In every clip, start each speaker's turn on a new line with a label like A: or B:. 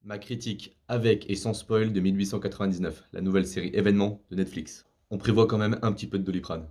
A: Ma critique avec et sans spoil de 1899, la nouvelle série événement de Netflix. On prévoit quand même un petit peu de Doliprane.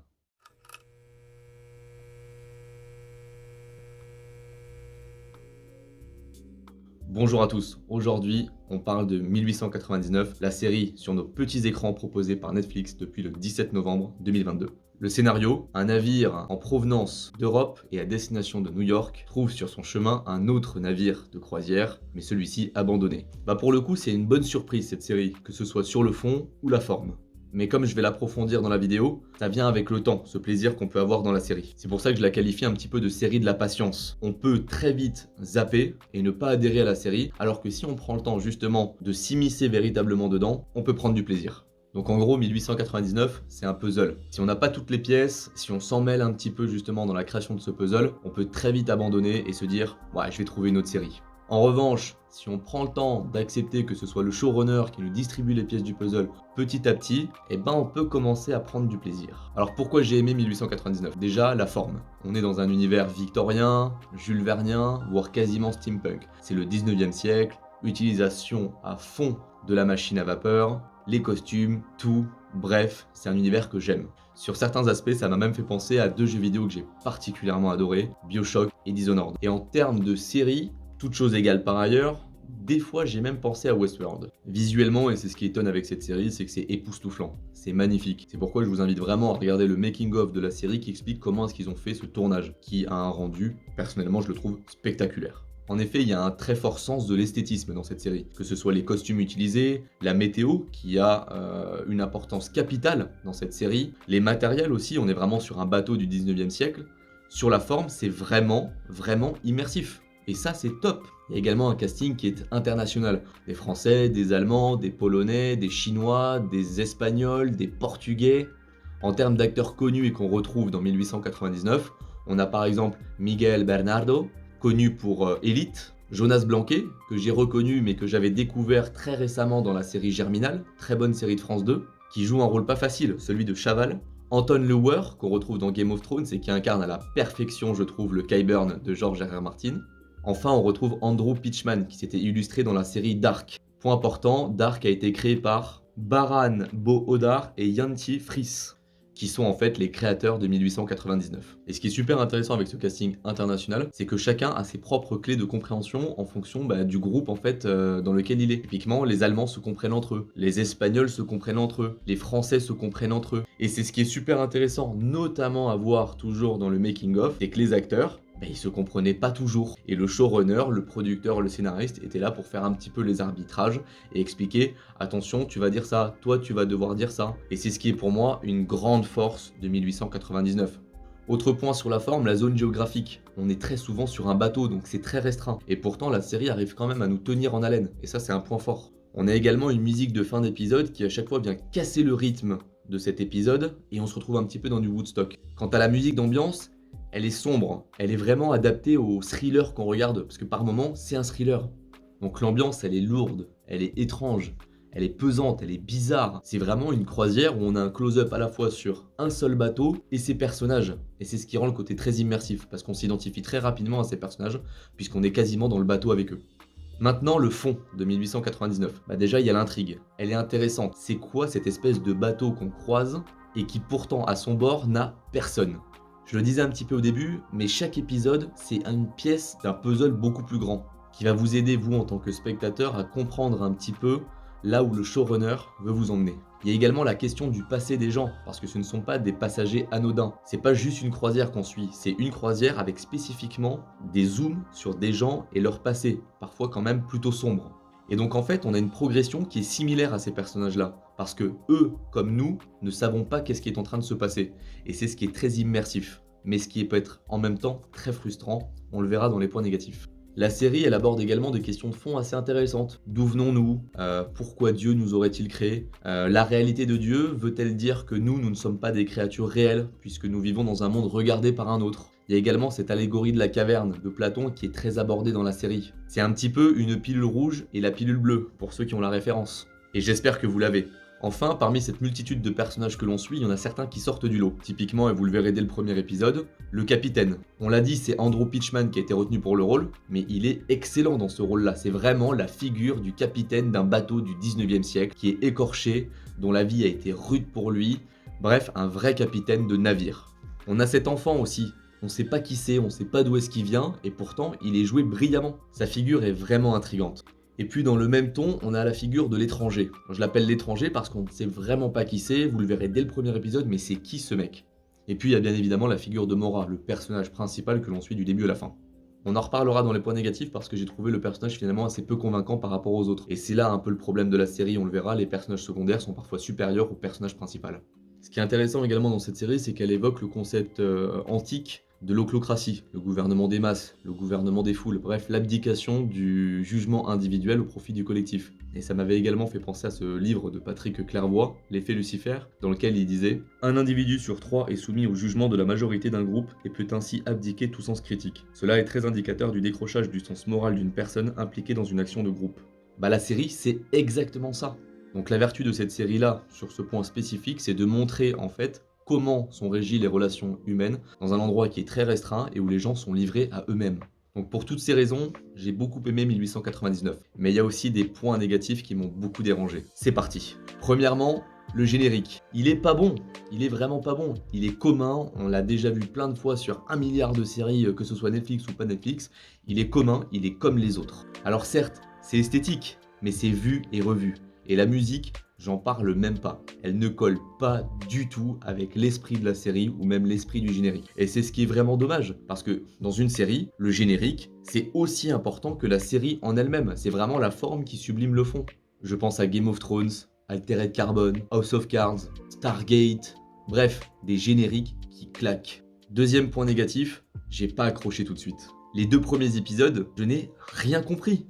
A: Bonjour à tous, aujourd'hui on parle de 1899, la série sur nos petits écrans proposée par Netflix depuis le 17 novembre 2022. Le scénario, un navire en provenance d'Europe et à destination de New York trouve sur son chemin un autre navire de croisière, mais celui-ci abandonné. Pour le coup c'est une bonne surprise cette série, que ce soit sur le fond ou la forme. Mais comme je vais l'approfondir dans la vidéo, ça vient avec le temps, ce plaisir qu'on peut avoir dans la série. C'est pour ça que je la qualifie un petit peu de série de la patience. On peut très vite zapper et ne pas adhérer à la série, alors que si on prend le temps justement de s'immiscer véritablement dedans, on peut prendre du plaisir. Donc en gros, 1899, c'est un puzzle. Si on n'a pas toutes les pièces, si on s'en mêle un petit peu justement dans la création de ce puzzle, on peut très vite abandonner et se dire « ouais, je vais trouver une autre série ». En revanche, si on prend le temps d'accepter que ce soit le showrunner qui nous distribue les pièces du puzzle petit à petit, on peut commencer à prendre du plaisir. Alors pourquoi j'ai aimé 1899 ? Déjà, la forme. On est dans un univers victorien, jules vernien, voire quasiment steampunk. C'est le 19e siècle, utilisation à fond de la machine à vapeur, les costumes, tout, bref, c'est un univers que j'aime. Sur certains aspects, ça m'a même fait penser à deux jeux vidéo que j'ai particulièrement adorés, BioShock et Dishonored. Et en termes de série, toutes choses égales par ailleurs, des fois j'ai même pensé à Westworld. Visuellement, et c'est ce qui étonne avec cette série, c'est que c'est époustouflant, c'est magnifique. C'est pourquoi je vous invite vraiment à regarder le making of de la série qui explique comment est-ce qu'ils ont fait ce tournage, qui a un rendu, personnellement je le trouve spectaculaire. En effet, il y a un très fort sens de l'esthétisme dans cette série, que ce soit les costumes utilisés, la météo qui a une importance capitale dans cette série, les matériels aussi, on est vraiment sur un bateau du 19e siècle. Sur la forme, c'est vraiment immersif. Et ça, c'est top. Il y a également un casting qui est international. Des Français, des Allemands, des Polonais, des Chinois, des Espagnols, des Portugais. En termes d'acteurs connus et qu'on retrouve dans 1899, on a par exemple Miguel Bernardo, connu pour Elite, Jonas Blanquet, que j'ai reconnu mais que j'avais découvert très récemment dans la série Germinal, très bonne série de France 2, qui joue un rôle pas facile, celui de Chaval. Anton Lewer, qu'on retrouve dans Game of Thrones et qui incarne à la perfection, je trouve, le Qyburn de George R.R. Martin. Enfin, on retrouve Andrew Pitchman, qui s'était illustré dans la série Dark. Point important, Dark a été créé par Baran Bo-Odar et Yanti Fris, qui sont en fait les créateurs de 1899. Et ce qui est super intéressant avec ce casting international, c'est que chacun a ses propres clés de compréhension en fonction du groupe en fait dans lequel il est. Typiquement, les Allemands se comprennent entre eux, les Espagnols se comprennent entre eux, les Français se comprennent entre eux. Et c'est ce qui est super intéressant, notamment à voir toujours dans le making-of, c'est que les acteurs, ils se comprenaient pas toujours. Et le showrunner, le producteur, le scénariste étaient là pour faire un petit peu les arbitrages et expliquer attention, tu vas dire ça, toi tu vas devoir dire ça. Et c'est ce qui est pour moi une grande force de 1899. Autre point sur la forme, la zone géographique. On est très souvent sur un bateau, donc c'est très restreint. Et pourtant, la série arrive quand même à nous tenir en haleine. Et ça, c'est un point fort. On a également une musique de fin d'épisode qui à chaque fois vient casser le rythme de cet épisode et on se retrouve un petit peu dans du Woodstock. Quant à la musique d'ambiance, elle est sombre, elle est vraiment adaptée au thriller qu'on regarde, parce que par moments, c'est un thriller. Donc l'ambiance, elle est lourde, elle est étrange, elle est pesante, elle est bizarre. C'est vraiment une croisière où on a un close-up à la fois sur un seul bateau et ses personnages. Et c'est ce qui rend le côté très immersif, parce qu'on s'identifie très rapidement à ces personnages, puisqu'on est quasiment dans le bateau avec eux. Maintenant, le fond de 1899. Déjà, il y a l'intrigue. Elle est intéressante. C'est quoi cette espèce de bateau qu'on croise et qui pourtant, à son bord, n'a personne ? Je le disais un petit peu au début, mais chaque épisode, c'est une pièce d'un puzzle beaucoup plus grand, qui va vous aider, vous, en tant que spectateur, à comprendre un petit peu là où le showrunner veut vous emmener. Il y a également la question du passé des gens, parce que ce ne sont pas des passagers anodins. C'est pas juste une croisière qu'on suit, c'est une croisière avec spécifiquement des zooms sur des gens et leur passé, parfois quand même plutôt sombre. Et donc en fait, on a une progression qui est similaire à ces personnages-là, parce que eux, comme nous, ne savons pas qu'est-ce qui est en train de se passer. Et c'est ce qui est très immersif, mais ce qui peut être en même temps très frustrant, on le verra dans les points négatifs. La série, elle aborde également des questions de fond assez intéressantes. D'où venons-nous ? Pourquoi Dieu nous aurait-il créés ? La réalité de Dieu veut-elle dire que nous ne sommes pas des créatures réelles, puisque nous vivons dans un monde regardé par un autre ? Il y a également cette allégorie de la caverne de Platon qui est très abordée dans la série. C'est un petit peu une pilule rouge et la pilule bleue, pour ceux qui ont la référence. Et j'espère que vous l'avez. Enfin, parmi cette multitude de personnages que l'on suit, il y en a certains qui sortent du lot. Typiquement, et vous le verrez dès le premier épisode, le capitaine. On l'a dit, c'est Andrew Pitchman qui a été retenu pour le rôle, mais il est excellent dans ce rôle-là. C'est vraiment la figure du capitaine d'un bateau du 19e siècle, qui est écorché, dont la vie a été rude pour lui. Bref, un vrai capitaine de navire. On a cet enfant aussi. On sait pas qui c'est, on sait pas d'où est-ce qu'il vient, et pourtant, il est joué brillamment. Sa figure est vraiment intrigante. Et puis dans le même ton, on a la figure de l'étranger. Je l'appelle l'étranger parce qu'on ne sait vraiment pas qui c'est, vous le verrez dès le premier épisode, mais c'est qui ce mec? Et puis il y a bien évidemment la figure de Mora, le personnage principal que l'on suit du début à la fin. On en reparlera dans les points négatifs parce que j'ai trouvé le personnage finalement assez peu convaincant par rapport aux autres. Et c'est là un peu le problème de la série, on le verra, les personnages secondaires sont parfois supérieurs au personnage principal. Ce qui est intéressant également dans cette série, c'est qu'elle évoque le concept antique de l'oclocratie, le gouvernement des masses, le gouvernement des foules, bref, l'abdication du jugement individuel au profit du collectif. Et ça m'avait également fait penser à ce livre de Patrick Clairvoy, L'effet Lucifer, dans lequel il disait « Un individu sur 3 est soumis au jugement de la majorité d'un groupe et peut ainsi abdiquer tout sens critique. Cela est très indicateur du décrochage du sens moral d'une personne impliquée dans une action de groupe. » Bah la série, c'est exactement ça. Donc la vertu de cette série-là, sur ce point spécifique, c'est de montrer en fait comment sont régies les relations humaines dans un endroit qui est très restreint et où les gens sont livrés à eux-mêmes. Donc pour toutes ces raisons, j'ai beaucoup aimé 1899. Mais il y a aussi des points négatifs qui m'ont beaucoup dérangé. C'est parti. Premièrement, le générique. Il est pas bon. Il est vraiment pas bon. Il est commun. On l'a déjà vu plein de fois sur 1 milliard de séries, que ce soit Netflix ou pas Netflix. Il est commun, il est comme les autres. Alors certes, c'est esthétique, mais c'est vu et revu. Et la musique, j'en parle même pas. Elle ne colle pas du tout avec l'esprit de la série ou même l'esprit du générique. Et c'est ce qui est vraiment dommage, parce que dans une série, le générique, c'est aussi important que la série en elle-même. C'est vraiment la forme qui sublime le fond. Je pense à Game of Thrones, Altered Carbon, House of Cards, Stargate, bref, des génériques qui claquent. Deuxième point négatif, j'ai pas accroché tout de suite. Les 2 premiers épisodes, je n'ai rien compris.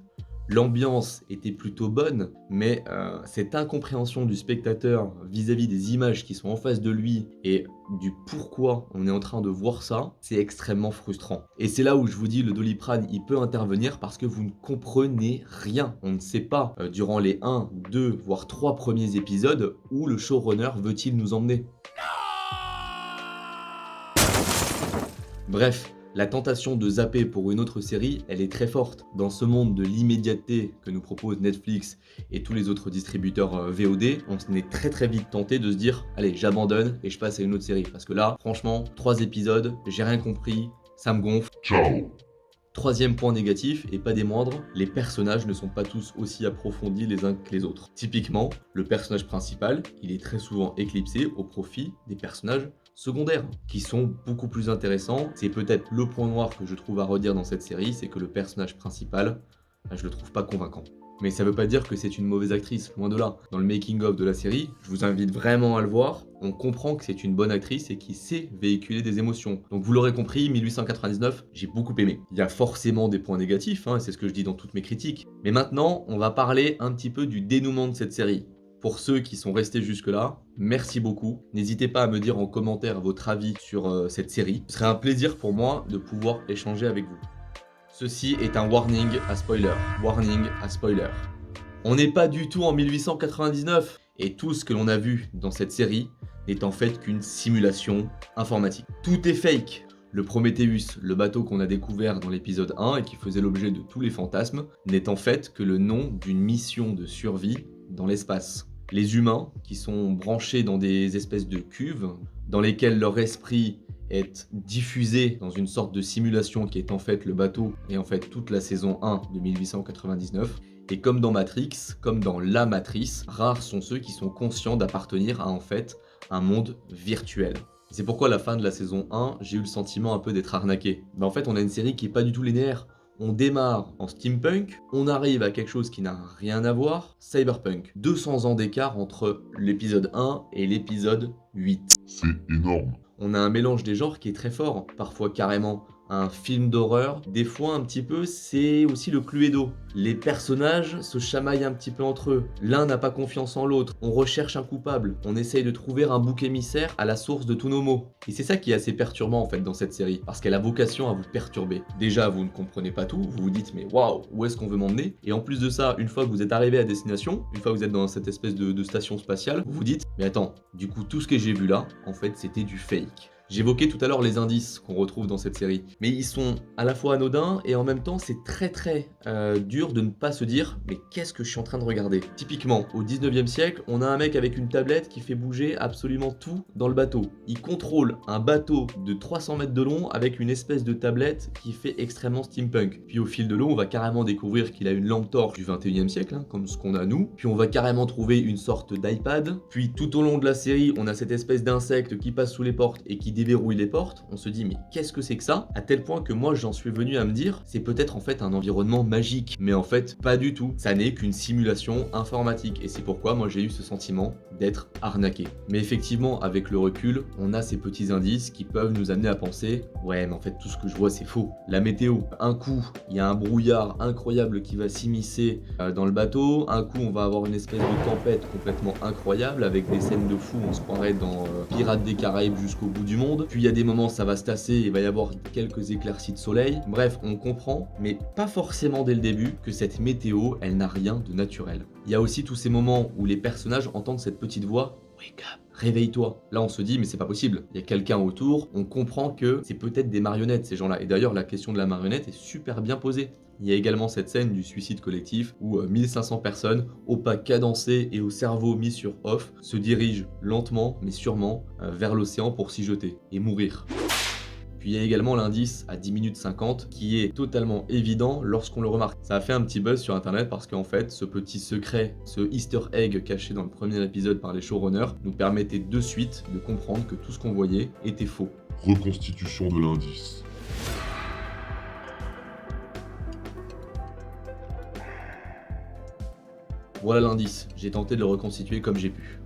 A: L'ambiance était plutôt bonne, mais cette incompréhension du spectateur vis-à-vis des images qui sont en face de lui et du pourquoi on est en train de voir ça, c'est extrêmement frustrant. Et c'est là où je vous dis, le Doliprane, il peut intervenir parce que vous ne comprenez rien. On ne sait pas, durant les 1, 2, voire 3 premiers épisodes, où le showrunner veut-il nous emmener. Bref. La tentation de zapper pour une autre série, elle est très forte. Dans ce monde de l'immédiateté que nous propose Netflix et tous les autres distributeurs VOD, on est très vite tenté de se dire « Allez, j'abandonne et je passe à une autre série. » Parce que là, franchement, 3 épisodes, j'ai rien compris, ça me gonfle. Ciao. Troisième point négatif, et pas des moindres, les personnages ne sont pas tous aussi approfondis les uns que les autres. Typiquement, le personnage principal, il est très souvent éclipsé au profit des personnages secondaires, qui sont beaucoup plus intéressants. C'est peut-être le point noir que je trouve à redire dans cette série, c'est que le personnage principal, je le trouve pas convaincant. Mais ça veut pas dire que c'est une mauvaise actrice, loin de là. Dans le making-of de la série, je vous invite vraiment à le voir, on comprend que c'est une bonne actrice et qui sait véhiculer des émotions. Donc vous l'aurez compris, 1899, j'ai beaucoup aimé. Il y a forcément des points négatifs, c'est ce que je dis dans toutes mes critiques. Mais maintenant, on va parler un petit peu du dénouement de cette série. Pour ceux qui sont restés jusque-là, merci beaucoup. N'hésitez pas à me dire en commentaire votre avis sur cette série. Ce serait un plaisir pour moi de pouvoir échanger avec vous. Ceci est un warning à spoiler. Warning à spoiler. On n'est pas du tout en 1899 et tout ce que l'on a vu dans cette série n'est en fait qu'une simulation informatique. Tout est fake. Le Prometheus, le bateau qu'on a découvert dans l'épisode 1 et qui faisait l'objet de tous les fantasmes, n'est en fait que le nom d'une mission de survie dans l'espace. Les humains, qui sont branchés dans des espèces de cuves, dans lesquelles leur esprit est diffusé dans une sorte de simulation qui est en fait le bateau et en fait toute la saison 1 de 1899. Et comme dans Matrix, comme dans la Matrice, rares sont ceux qui sont conscients d'appartenir à en fait un monde virtuel. C'est pourquoi à la fin de la saison 1, j'ai eu le sentiment un peu d'être arnaqué. Mais en fait, on a une série qui est pas du tout linéaire. On démarre en steampunk, on arrive à quelque chose qui n'a rien à voir, cyberpunk. 200 ans d'écart entre l'épisode 1 et l'épisode 8.
B: C'est énorme.
A: On a un mélange des genres qui est très fort, parfois carrément un film d'horreur, des fois un petit peu, c'est aussi le Cluedo. Les personnages se chamaillent un petit peu entre eux. L'un n'a pas confiance en l'autre. On recherche un coupable. On essaye de trouver un bouc émissaire à la source de tous nos maux. Et c'est ça qui est assez perturbant en fait dans cette série, parce qu'elle a vocation à vous perturber. Déjà, vous ne comprenez pas tout, vous vous dites mais waouh, où est-ce qu'on veut m'emmener? Et en plus de ça, une fois que vous êtes arrivé à destination, une fois que vous êtes dans cette espèce de station spatiale, vous vous dites mais attends, du coup tout ce que j'ai vu là, en fait c'était du fake. J'évoquais tout à l'heure les indices qu'on retrouve dans cette série, mais ils sont à la fois anodins et en même temps c'est très dur de ne pas se dire mais qu'est-ce que je suis en train de regarder? Typiquement, au 19e siècle, on a un mec avec une tablette qui fait bouger absolument tout dans le bateau. Il contrôle un bateau de 300 mètres de long avec une espèce de tablette qui fait extrêmement steampunk. Puis au fil de l'eau, on va carrément découvrir qu'il a une lampe torche du 21e siècle, hein, comme ce qu'on a nous. Puis on va carrément trouver une sorte d'iPad. Puis tout au long de la série, on a cette espèce d'insecte qui passe sous les portes et qui déverrouille les portes. On se dit mais qu'est-ce que c'est que ça? À tel point que moi j'en suis venu à me dire c'est peut-être en fait un environnement magique. Mais en fait pas du tout. Ça n'est qu'une simulation informatique. Et c'est pourquoi moi j'ai eu ce sentiment d'être arnaqué. Mais effectivement avec le recul, on a ces petits indices qui peuvent nous amener à penser ouais mais en fait tout ce que je vois c'est faux. La météo, un coup il y a un brouillard incroyable qui va s'immiscer dans le bateau, un coup on va avoir une espèce de tempête complètement incroyable avec des scènes de fou, on se croirait dans Pirates des Caraïbes jusqu'au bout du monde, puis il y a des moments ça va se tasser, il va y avoir quelques éclaircies de soleil, bref on comprend, mais pas forcément dès le début, que cette météo elle n'a rien de naturel. Il y a aussi tous ces moments où les personnages entendent cette petite voix wake up, réveille-toi. Là, on se dit, mais c'est pas possible. Il y a quelqu'un autour. On comprend que c'est peut-être des marionnettes, ces gens-là. Et d'ailleurs, la question de la marionnette est super bien posée. Il y a également cette scène du suicide collectif où 1500 personnes, au pas cadencé et au cerveau mis sur off, se dirigent lentement, mais sûrement, vers l'océan pour s'y jeter et mourir. Puis il y a également l'indice à 10 minutes 50 qui est totalement évident lorsqu'on le remarque. Ça a fait un petit buzz sur internet parce qu'en fait ce petit secret, ce easter egg caché dans le premier épisode par les showrunners nous permettait de suite de comprendre que tout ce qu'on voyait était faux.
B: Reconstitution de l'indice.
A: Voilà l'indice, j'ai tenté de le reconstituer comme j'ai pu.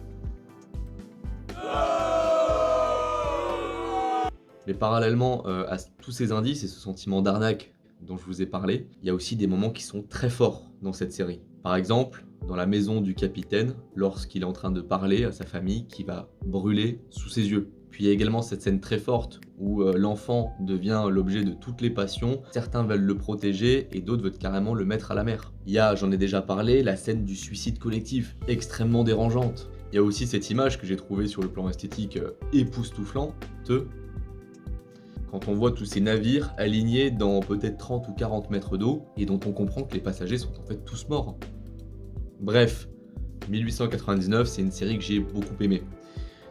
A: Mais parallèlement à tous ces indices et ce sentiment d'arnaque dont je vous ai parlé, il y a aussi des moments qui sont très forts dans cette série. Par exemple, dans la maison du capitaine, lorsqu'il est en train de parler à sa famille qui va brûler sous ses yeux. Puis il y a également cette scène très forte où l'enfant devient l'objet de toutes les passions. Certains veulent le protéger et d'autres veulent carrément le mettre à la mer. Il y a, j'en ai déjà parlé, la scène du suicide collectif, extrêmement dérangeante. Il y a aussi cette image que j'ai trouvée sur le plan esthétique époustouflante. Quand on voit tous ces navires alignés dans peut-être 30 ou 40 mètres d'eau et dont on comprend que les passagers sont en fait tous morts. Bref, 1899, c'est une série que j'ai beaucoup aimée.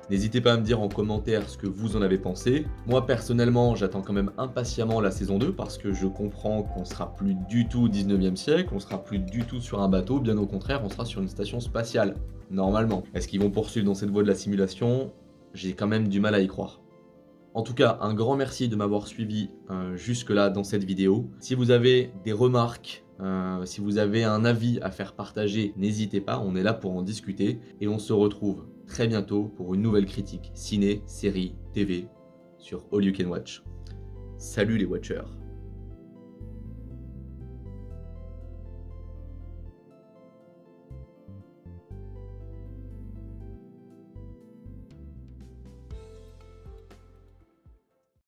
A: N'hésitez pas à me dire en commentaire ce que vous en avez pensé. Moi personnellement, j'attends quand même impatiemment la saison 2 parce que je comprends qu'on sera plus du tout au 19e siècle, on sera plus du tout sur un bateau, bien au contraire, on sera sur une station spatiale, normalement. Est-ce qu'ils vont poursuivre dans cette voie de la simulation? J'ai quand même du mal à y croire. En tout cas, un grand merci de m'avoir suivi jusque-là dans cette vidéo. Si vous avez des remarques, si vous avez un avis à faire partager, n'hésitez pas, on est là pour en discuter. Et on se retrouve très bientôt pour une nouvelle critique ciné, série, TV sur All You Can Watch. Salut les watchers!